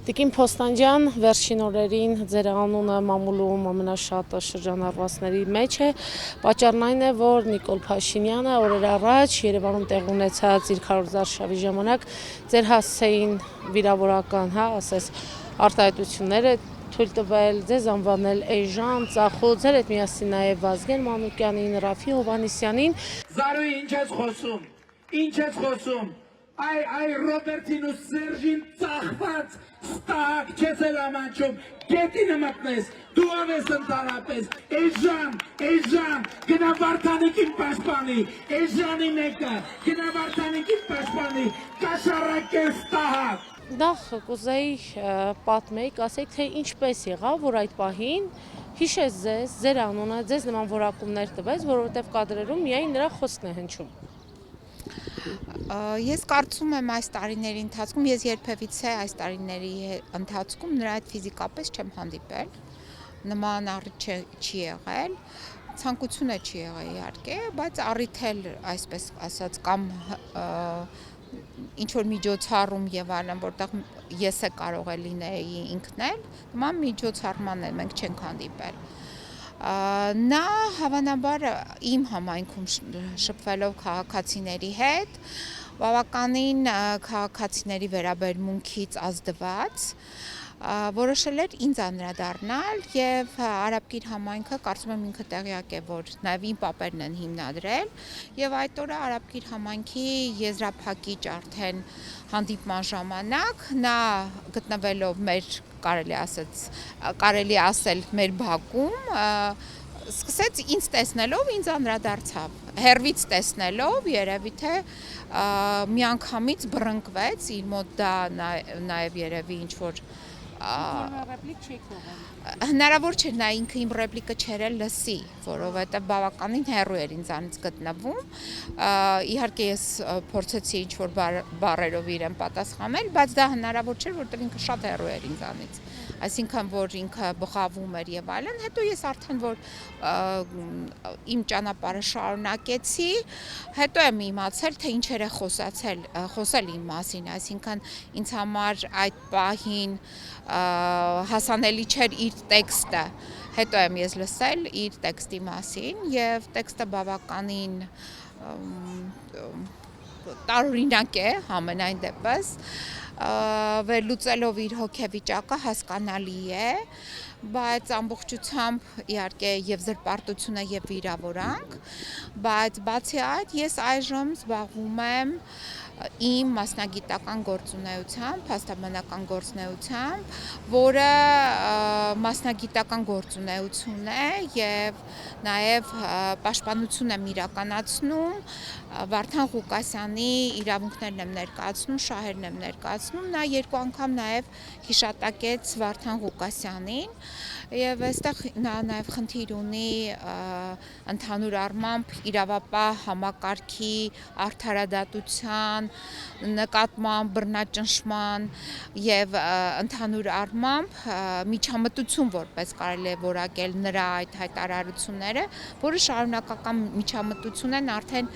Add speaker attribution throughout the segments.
Speaker 1: Տիկին Փոստանջյան, վերջին օրերին ձեր անունը մամուլում ամենաշատը շրջանառվածների մեջ է, պատճառն այն է, որ Նիկոլ Փաշինյանը օրեր առաջ Երևանում տեղ ունեցած իր քարոզարշավի ժամանակ ձեր հասցեին վիրավորական, ասես արտահայտությունները թույլ տվել, ձեզ անվանել էժան, ծախոտ, ձեր հետ միասին նաև Վազգեն Մանուկյանին, Ռաֆի Հովհաննիսյանին։
Speaker 2: Զարուհի, ինչ ես խոսում, Այ Ռոբերտին ու Սերժին ծախված ստակ չես էլ ամանչում, գետինը մտնես, դու անես ընդարապես, էժան, գնա Վարդանիկին պաշտպանի, էժանի մեկը, գնա Վարդանիկին պաշտպանի, կաշառակես տահակ։
Speaker 1: Նախ կուզեի պատմեիք, ասեք, թե ինչպես եղավ, որ այդ պահին հիշեց ձեզ, ձեր անունը, ձեզ նման որակումներ տվեց, որովհետև կադրերում միայն նրա խոսքն է հնչում։
Speaker 3: Ես կարծում եմ այս տարիների ընթացքում, ես երբևիցե այս տարիների ընթացքում նրա հետ ֆիզիկապես չեմ հանդիպել, նման առիթ չի եղել, ցանկությունը չի եղել իհարկե, բայց առիթ էլ այսպես ասած կամ ինչ-որ միջոցառում եւ այլն, որտեղ ես է կարող է լինեի ինքն էլ, նման միջոցառման էլ մենք չենք հանդիպել։ Նա հավանաբար իմ համայնքում շփվելով քաղաքացիների հետ, բավականին քաղաքացիների վերաբերմունքից ազդված, որոշել էր ինձ անդրադառնալ եւ Արաբկիր համայնքը կարծում եմ ինքը տեղյակ է, որ նաեւ իմ պապերն են հիմնադրել եւ այդ օրը Արաբկիր համայնքի եզրափակիչ արդեն հանդիպման ժամանակ նա գտնվելով մեր կարելի ասել մեր բակում սկսեց ինձ տեսնելով ինձ անդրադարձավ, հեռվից տեսնելով երևի թե միանգամից բռնկվեց, իր մոտ դա նաեւ երևի ինչ որ հնարավոր չէ նա ինքը իմ ռեպլիկը չէր լսի, որովհետև բավականին հեռու էր ինձանից գտնվում, իհարկե ես փորձեցի ինչ-որ բառերով իրեն պատասխանել, բայց դա հնարավոր չէր, որովհետև ինքը շատ հեռու էր ինձանից, այսինքն որ ինքը բղավում էր եւ այլն, հետո ես արդեն որ իմ ճանապարհը շարունակեցի, հետո եմ իմացել, թե ինչեր է խոսել իմ մասին, այսինքն ինձ համար այդ պահին հասանելի չէր իր տեքստը, հետո եմ ես լսել իր տեքստի մասին եւ տեքստը բավականին տարօրինակ է համենայն դեպս, վերլուծելով իր հոգեվիճակը հասկանալի է, բայց ամբողջությամբ իհարկե եւ զրպարտությունը եւ վիրավորանք, բայց բացի այդ ես այժմ զբաղվում եմ իմ մասնագիտական գործունեությամբ, փաստաբանական գործունեությամբ, որը մասնագիտական գործունեություն է եւ նաեւ պաշտպանություն եմ իրականացնում Վարդան Ղուկասյանի իրավունքներն եմ ներկայացնում, շահերն եմ ներկայացնում, նա երկու անգամ նաեւ հիշատակեց Վարդան Ղուկասյանին եւ այստեղ նա նաեւ խնդիր ունի ընդհանուր առմամբ իրավապահ համակարգի արդարադատության նկատմամբ բռնաճնշման եւ ընդհանուր առմամբ միջամտություն որպես կարելի է որակել նրա այդ հայտարարությունները, որը շարունակական միջամտություն են արդեն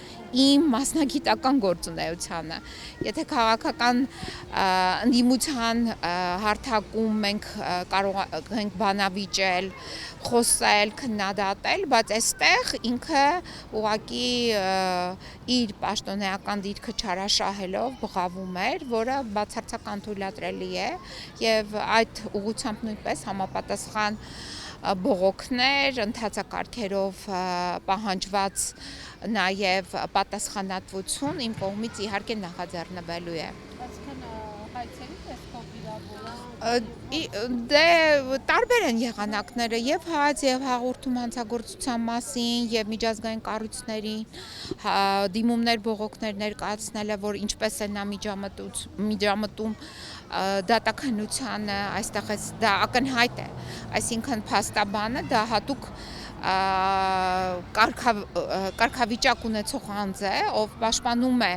Speaker 3: իմ մասնագիտական գործունեությանը։ Եթե քաղաքական ընդդիմության հարթակում մենք կարող ենք բանավիճել, խոսել, քննադատել, բայց այստեղ ինքը ուղղակի իր պաշտոնեական դիրքը չարաշահելով բղավում էր, որը բացարձակ անթույլատրելի է եւ այդ ուղղությամբ նույնպես համապատասխան բողոքներ, ընթացակարգերով պահանջված նաեւ պատասխանատվություն իմ կողմից իհարկե նախաձեռնվելու է։ Դե տարբեր են եղանակները եւ հայց եւ հաղորդում հանցագործության մասին եւ միջազգային կառույցների դիմումներ բողոքներ ներկայացնելը, որ ինչպես է նա միջամտում դատաքննությանը, այստեղ դա ակնհայտ է, այսինքն փաստաբանը դա հատուկ կարգավիճակ ունեցող անձ է, ով պաշտպանում է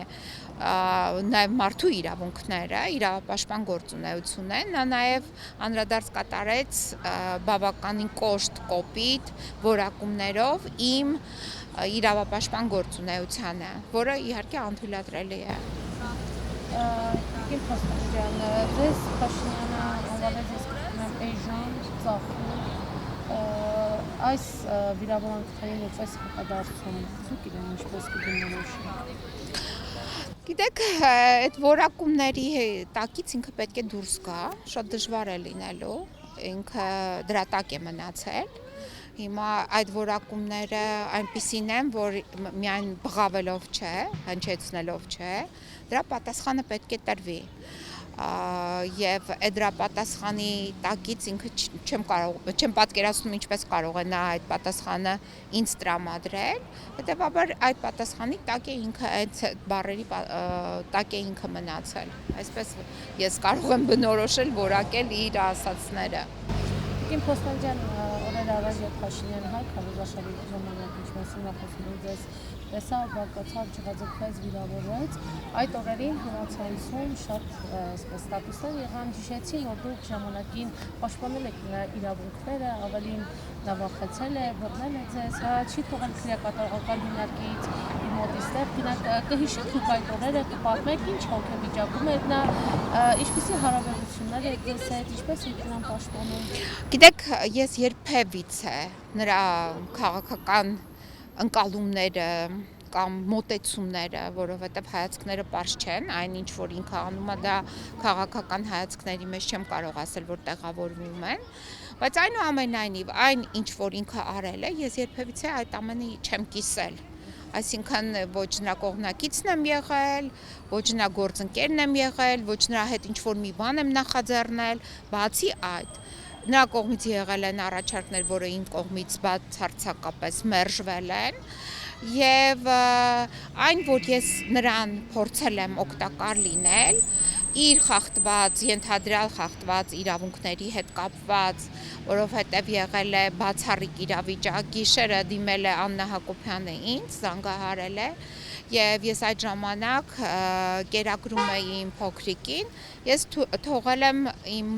Speaker 3: նաև մարդու իրավունքները, իրավապաշտպան գործունեություն է, նա նաև անդրադարձ կատարեց բավականին կոշտ, կոպիտ որակումներով իմ իրավապաշտպան գործունեությանը, որը իհարկե անթույլատրելի է։
Speaker 1: Տիկին Փաստանջյան, ձեզ Փաշինյանը անվանեց ես կրկնեմ էժան, ծախում, այս վիրավորանքներին որպես հակադարձում, դուք իրեն ինչպես կդիմորոշի։
Speaker 3: Գիտեք, այդ որակումների տակից ինքը պետք է դուրս գա, շատ դժվար է լինելու, ինքը դրա տակ է մնացել։ Հիմա այդ որակումները այնպիսին են, որ միայն բղավելով չէ, հնչեցնելով չէ, դրա պատասխանը պետք է տրվի։ Եվ այդ դրա պատասխանի տակից ինքը չեմ պատկերացնում ինչպես կարող է նա այդ պատասխանը ինձ տրամադրել, հետևաբար այդ պատասխանի տակ է ինքը այդ բառերի տակ է ինքը մնացել։ Այսպես ես կարող եմ բնորոշել, որակել իր ասածները։
Speaker 1: Տիկին Փոստանջյան, օրեր առաջ երբ Փաշինյանը հայք հավաքաշարի ժամանակ ինչպես նախոսում ձեզ տեսա, բարկացավ, չղաձգվեց, վիրավորվեց, այդ օրերին հեռացանցում շատ ստատուսներ եղան, հիշեցին, որ դուք ժամանակին պաշտպանել եք նրա իրավունքները, ավելին նա վախեցել է, բռնել է ձեզ, չի թողել քրեակատարողական հիմնարկից իր մոտիստեղ, կհիշեք դուք այդ օրերը, կպատմեք ինչ հոգեվիճակում էր նա, ինչպիսի հարաբերություններ եք ձեզ հետ, ինչպես եք նրան պաշտպանում։
Speaker 3: Գիտեք, ես երբևիցե նրա քաղաքական ընկալումները կամ մոտեցումները, որովհետև հայացքները պարզ չեն, այն ինչ որ ինքը անում է դա քաղաքական հայացքների մեջ չեմ կարող ասել, որ տեղավորվում են, բայց այնուամենայնիվ այն ինչ որ ինքը արել է, ես երբևիցե այդ ամենը չեմ կիսել։ Այսինքն ոչ նրա կողմնակիցն եմ եղել, ոչ նրա գործընկերն եմ եղել, ոչ նրա հետ ինչ որ մի բան եմ նախաձեռնել, բացի այդ նրա կողմից եղել են առաջարկներ, որը իմ կողմից բացարձակապես մերժվել են, եւ այն, որ ես նրան փորձել եմ օգտակար լինել, իր խախտված, ենթադրյալ խախտված իրավունքների հետ կապված, որովհետև եղել է բացառիկ իրավիճակ, գիշերը դիմել է Աննա Հակոբյանը ինձ, զանգահարել է, եւ ես այդ ժամանակ կերակրում էի իմ փոքրիկին, ես թողել եմ իմ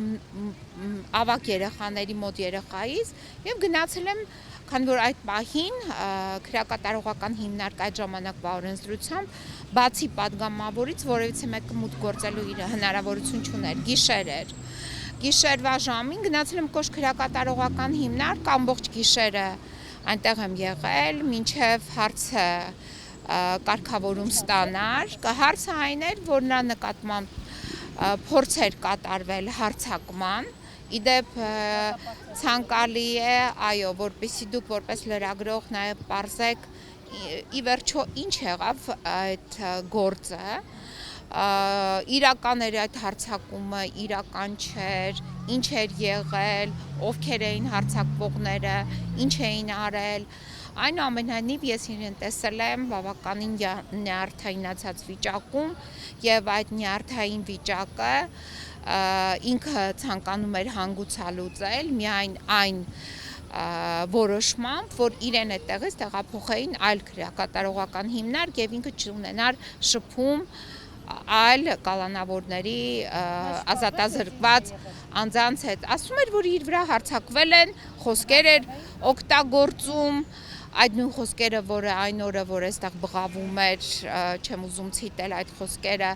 Speaker 3: ավագ երեխաների մոտ երեխայից եւ գնացել եմ, քանի որ այդ պահին քրեակատարողական հիմնարկ այդ ժամանակվա օրենսդրությամբ բացի պատգամավորից որևիցե մեկը մուտք գործելու իր հնարավորություն չուներ, գիշեր էր։ Գիշերվա ժամին գնացել եմ Կոշտ քրեակատարողական հիմնարկ, ամբողջ գիշերը այնտեղ եմ եղել, մինչև հարցը կարգավորում ստանար, հարցը այն էր, որ նրա նկատմամբ փորձեր կատարվել հարձակման, իդեպ ցանկալի է, այո, որպեսզի դուք որպես լրագրող նաև պարզեք ի վերջո ինչ եղավ այդ գործը, իրական էր այդ հարձակումը, իրական չէր, ինչ էր եղել, ովքեր էին հարձակվողները, ինչ էին արել, այնուամենայնիվ ես իրեն տեսել եմ բավականին նյարդայնացած վիճակում եւ այդ նյարդային վիճակը ինքը ցանկանում էր հանգուցալուծել միայն այն որոշմամբ, որ իրեն այդտեղից տեղափոխեին այլ քրեակատարողական հիմնարկ եւ ինքը չունենար շփում այլ կալանավորների ազատազրկված անձանց հետ։ Ասում էր, որ իր վրա հարձակվել են, խոսքեր էր օգտագործում, այդ նույն խոսքերը, որը այն օրը, որ այստեղ բղավում էր, չեմ ուզում ցիտել այդ խոսքերը,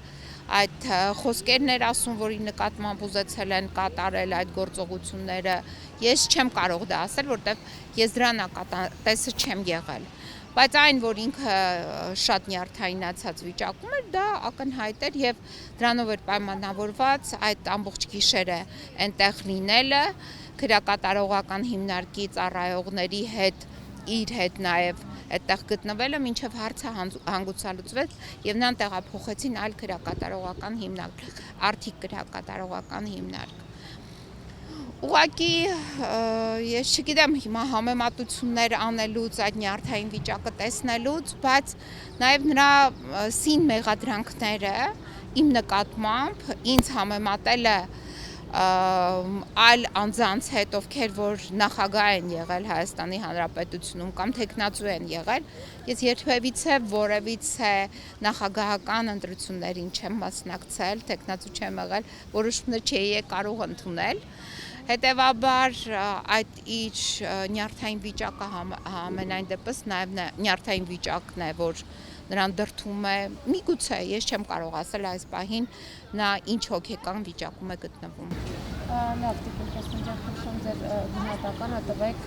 Speaker 3: այդ խոսքերն էր ասում, որի նկատմամբ ուզեցել են կատարել այդ գործողությունները, ես չեմ կարող դա ասել, որտեղ ես դրա նկատեսը չեմ եղել, բայց այն, որ ինքը շատ նյարդայնացած վիճակում էր, դա ակնհայտ էր եւ դրանով էր պայմանավորված այդ ամբողջ գիշերը այնտեղ լինելը, քրեակատարողական հիմնարկի ծառայողների հետ իր հետ նաև այդտեղ գտնվելը, մինչև հարցը հանգուցալուծվեց եւ նրան տեղափոխեցին այլ քրեակատարողական հիմնարկ, արդիկ քրեակատարողական հիմնարկ։ Ուղղակի ես չգիտեմ հիմա համեմատություններ անելուց, այդ նյարդային վիճակը տեսնելուց, բայց նաև նրա սին մեղադրանքները իմ նկատմամբ ինձ համեմատելը այլ անձանց հետ, ովքեր որ նախագահ են եղել Հայաստանի Հանրապետությունում կամ թեկնածու են եղել, ես երբևիցե որևիցե նախագահական ընտրություններին չեմ մասնակցել, թեկնածու չեմ եղել, որոշումներ չէի կարող ընդունել, Հետևաբար այդ իր նյարդային վիճակը ամենայն դեպս նաև նյարդային վիճակն է, որ նրան դրդում է, միգուցե ես չեմ կարող ասել այս պահին նա ինչ հոգեկան վիճակում է գտնվում։
Speaker 1: Լավ, դուք քննարկում ձեր գնահատականը տվեք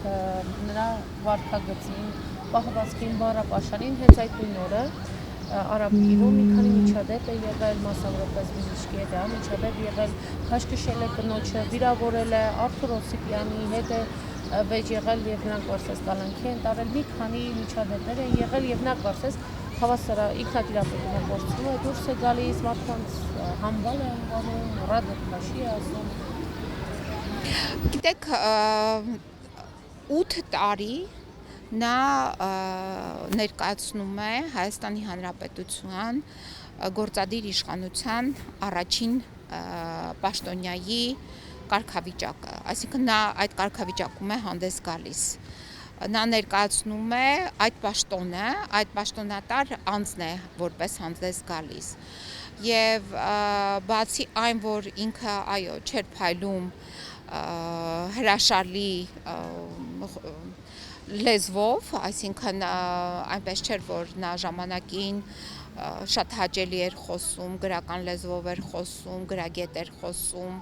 Speaker 1: նրա վարքագծին, պահվածքին, բառապաշարին, հենց այդ նույն օրը Արաբ գիրում մի քանի միջադեպ է եղել, մասնավորապես բժիշկի հետ է միջադեպ եղել, քաշքշել է կնոջը, վիրավորել է Արթուր Օսիպյանի հետ է վեճ եղել եւ նրանք կարծես կալանքի են տարել, մի քանի միջադեպներ են եղել եւ նա կարծես հավասարա ինքնատիրապետության փորձում է դուրս է գալիս, մարդկանց համբալ է անվանում, ռադիոքաշի է ասում։
Speaker 3: Գիտեք, 8 տարի նա ներկայացնում է Հայաստանի Հանրապետության գործադիր իշխանության առաջին պաշտոնյայի կարգավիճակը, այսինքն նա այդ կարգավիճակում է հանդես գալիս։ Նա ներկայացնում է այդ պաշտոնը, այդ պաշտոնատար անձն է որպես հանդես գալիս։ Եվ բացի այն, որ ինքը այո, չէր փայլում հրաշալի լեզվով, այսինքն այնպես չէր, որ նա ժամանակին շատ հաճելի էր խոսում, գրական լեզվով էր խոսում, գրագետ էր խոսում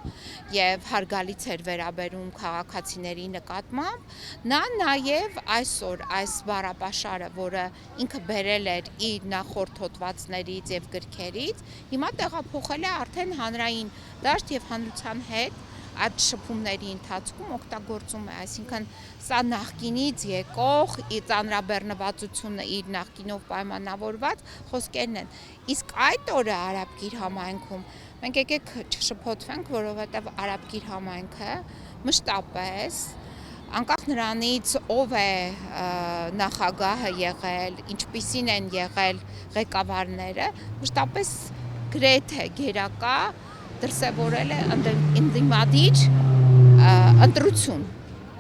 Speaker 3: եւ հարգալից էր վերաբերում քաղաքացիների նկատմամբ, նա նաեւ այսօր այս բառապաշարը, որը ինքը բերել էր իր նախորդ հոդվածներից եւ գրքերից, հիմա տեղափոխել է արդեն հանրային դաշտ եւ հանրության հետ այդ շփումների ընթացքում օգտագործում է, այսինքն սա նախկինից եկող ծանրաբեռնվածությունը իր նախկինով պայմանավորված խոսքերն են։ Իսկ այդ օրը Արաբգիր համայնքում մենք եկեք չշփոթվենք, որովհետև Արաբգիր համայնքը մշտապես անկախ նրանից ով է նախագահը եղել, ինչպիսին են եղել ղեկավարները, մշտապես գրեթե գերակա դրսևորել է ընդդիմադիր ընտրություն,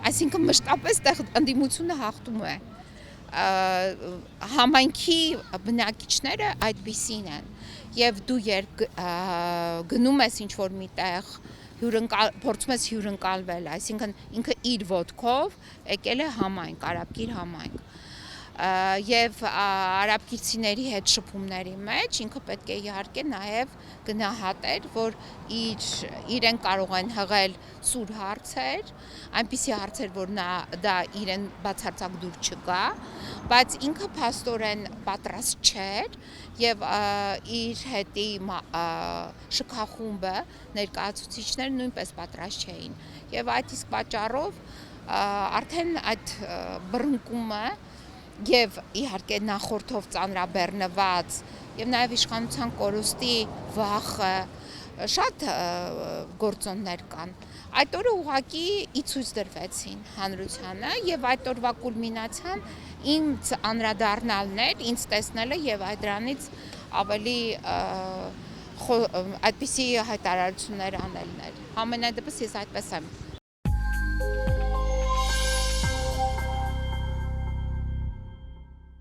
Speaker 3: այսինքն մշտապես ընդդիմությունը հաղթում է, համայնքի բնակիչները այդպիսին են, և դու գնում ես ինչ-որ մի տեղ, փորձում ես հյուրընկալվել, այսինքն ինքը իր ոտքով եկել է համայնք, Արաբգիր համայնք, և արաբգիրցիների հետ շփումների մեջ ինքը պետք է իհարկե նաև գնահատեր, որ իրեն կարող են հղել սուր հարցեր, այնպիսի հարցեր, որ դա իրեն բացարձակ դուր չգա, բայց ինքը փաստորեն պատրաստ չէր և իր հետի շքախումբը ներկայացուցիչները նույնպես պատրաստ չէին և այդ իսկ պատճառով արդեն այդ բռնկումը և իհարկե նախորդով ծանրաբեռնված և նաև իշխանության կորուստի վախը շատ գործոններ կան։ Այդ օրը ուղղակի ի ցույց դրվեցին հանրությանը և այդ օրվա կուլմինացիան ինձ անդրադառնալն էր, ինձ տեսնելը և այդ դրանից ավելի այդպիսի հայտարարություններ անելն էր։ Համենայն դեպս ես այդպես եմ